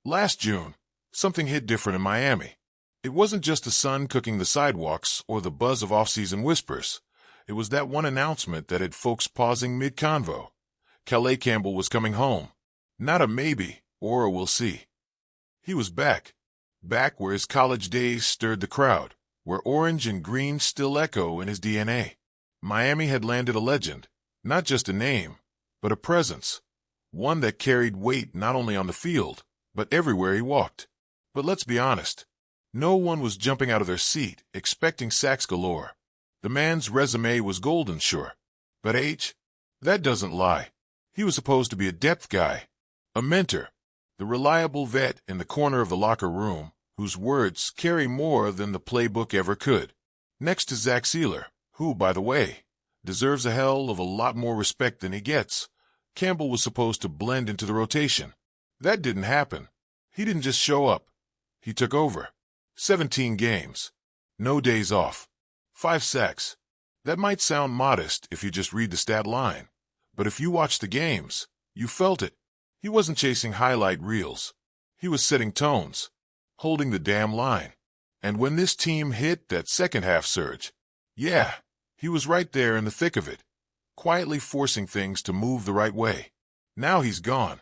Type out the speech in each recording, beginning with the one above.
Last June, something hit different in Miami. It wasn't just the sun cooking the sidewalks or the buzz of off-season whispers. It was that one announcement that had folks pausing mid-convo. Calais Campbell was coming home. Not a maybe or a we'll see. He was back. Back where his college days stirred the crowd, where orange and green still echo in his DNA. Miami had landed a legend, not just a name, but a presence. One that carried weight not only on the field, but everywhere he walked. But let's be honest. No one was jumping out of their seat, expecting sacks galore. The man's resume was golden, sure. But age? That doesn't lie. He was supposed to be a depth guy, a mentor, the reliable vet in the corner of the locker room, whose words carry more than the playbook ever could. Next to Zach Sealer, who, by the way, deserves a hell of a lot more respect than he gets, Campbell was supposed to blend into the rotation. That didn't happen. He didn't just show up. He took over. 17 games. No days off. 5 sacks. That might sound modest if you just read the stat line. But if you watch the games, you felt it. He wasn't chasing highlight reels. He was setting tones, holding the damn line. And when this team hit that second-half surge, yeah, he was right there in the thick of it, quietly forcing things to move the right way. Now he's gone.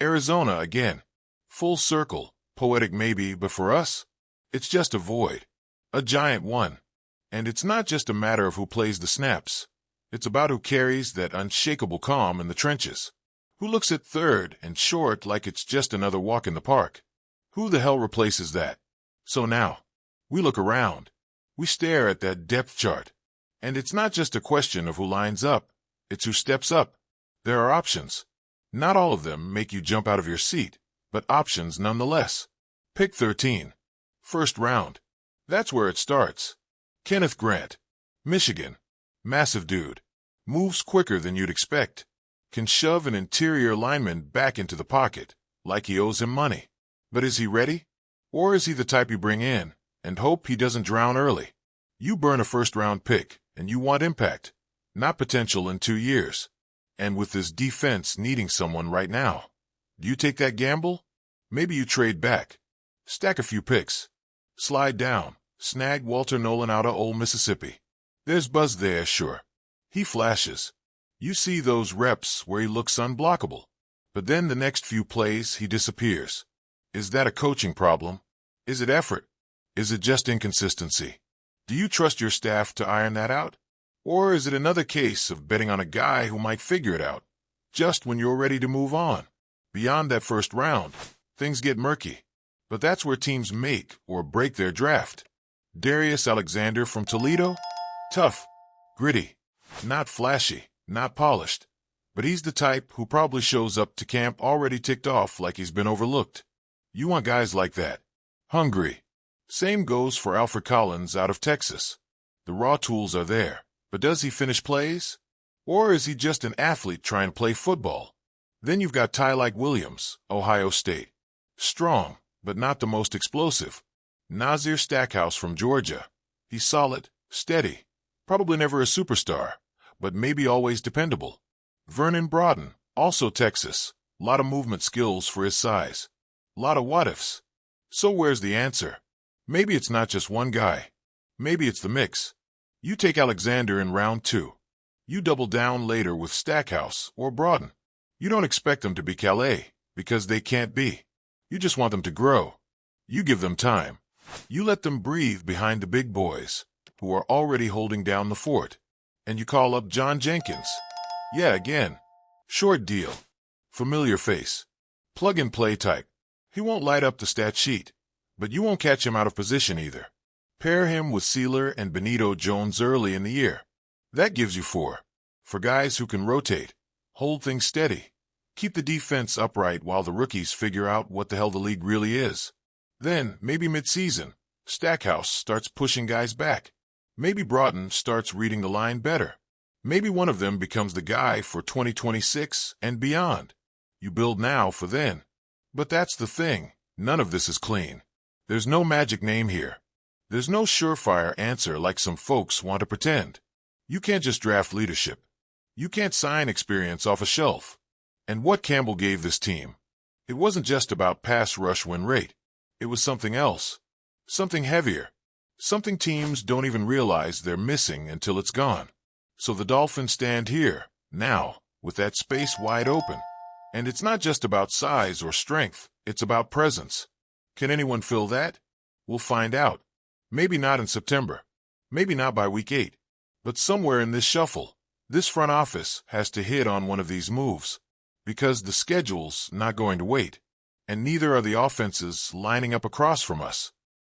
Arizona again. Full circle. Poetic maybe, but for us, it's just a void. A giant one. And it's not just a matter of who plays the snaps. It's about who carries that unshakable calm in the trenches. Who looks at third and short like it's just another walk in the park. Who the hell replaces that? So now, we look around. We stare at that depth chart. And it's not just a question of who lines up. It's who steps up. There are options. Not all of them make you jump out of your seat, but options nonetheless. Pick 13. First round. That's where it starts. Kenneth Grant. Michigan. Massive dude. Moves quicker than you'd expect. Can shove an interior lineman back into the pocket, like he owes him money. But is he ready? Or is he the type you bring in and hope he doesn't drown early? You burn a first-round pick, and you want impact, not potential in 2 years. And with this defense needing someone right now, do you take that gamble? Maybe you trade back. Stack a few picks. Slide down. Snag Walter Nolan out of Ole Mississippi. There's buzz there, sure. He flashes. You see those reps where he looks unblockable. But then the next few plays, he disappears. Is that a coaching problem? Is it effort? Is it just inconsistency? Do you trust your staff to iron that out? Or is it another case of betting on a guy who might figure it out, just when you're ready to move on? Beyond that first round, things get murky. But that's where teams make or break their draft. Darius Alexander from Toledo? Tough. Gritty. Not flashy. Not polished. But he's the type who probably shows up to camp already ticked off like he's been overlooked. You want guys like that. Hungry. Same goes for Alfred Collins out of Texas. The raw tools are there. But does he finish plays? Or is he just an athlete trying to play football? Then you've got Tyleik Williams, Ohio State. Strong, but not the most explosive. Nazir Stackhouse from Georgia. He's solid, steady. Probably never a superstar, but maybe always dependable. Vernon Broughton, also Texas. Lot of movement skills for his size. Lot of what-ifs. So where's the answer? Maybe it's not just one guy. Maybe it's the mix. You take Alexander in round 2. You double down later with Stackhouse or Broughton. You don't expect them to be Calais, because they can't be. You just want them to grow. You give them time. You let them breathe behind the big boys, who are already holding down the fort. And you call up John Jenkins. Yeah, again. Short deal. Familiar face. Plug-and-play type. He won't light up the stat sheet, but you won't catch him out of position either. Pair him with Sealer and Benito Jones early in the year. That gives you 4. For guys who can rotate, hold things steady, keep the defense upright while the rookies figure out what the hell the league really is. Then, maybe mid-season, Stackhouse starts pushing guys back. Maybe Broughton starts reading the line better. Maybe one of them becomes the guy for 2026 and beyond. You build now for then. But that's the thing. None of this is clean. There's no magic name here. There's no surefire answer like some folks want to pretend. You can't just draft leadership. You can't sign experience off a shelf. And what Campbell gave this team? It wasn't just about pass rush win rate. It was something else. Something heavier. Something teams don't even realize they're missing until it's gone. So the Dolphins stand here, now, with that space wide open. And it's not just about size or strength, it's about presence. Can anyone fill that? We'll find out. Maybe not in September. Maybe not by week 8. But somewhere in this shuffle, this front office has to hit on one of these moves. Because the schedule's not going to wait. And neither are the offenses lining up across from us.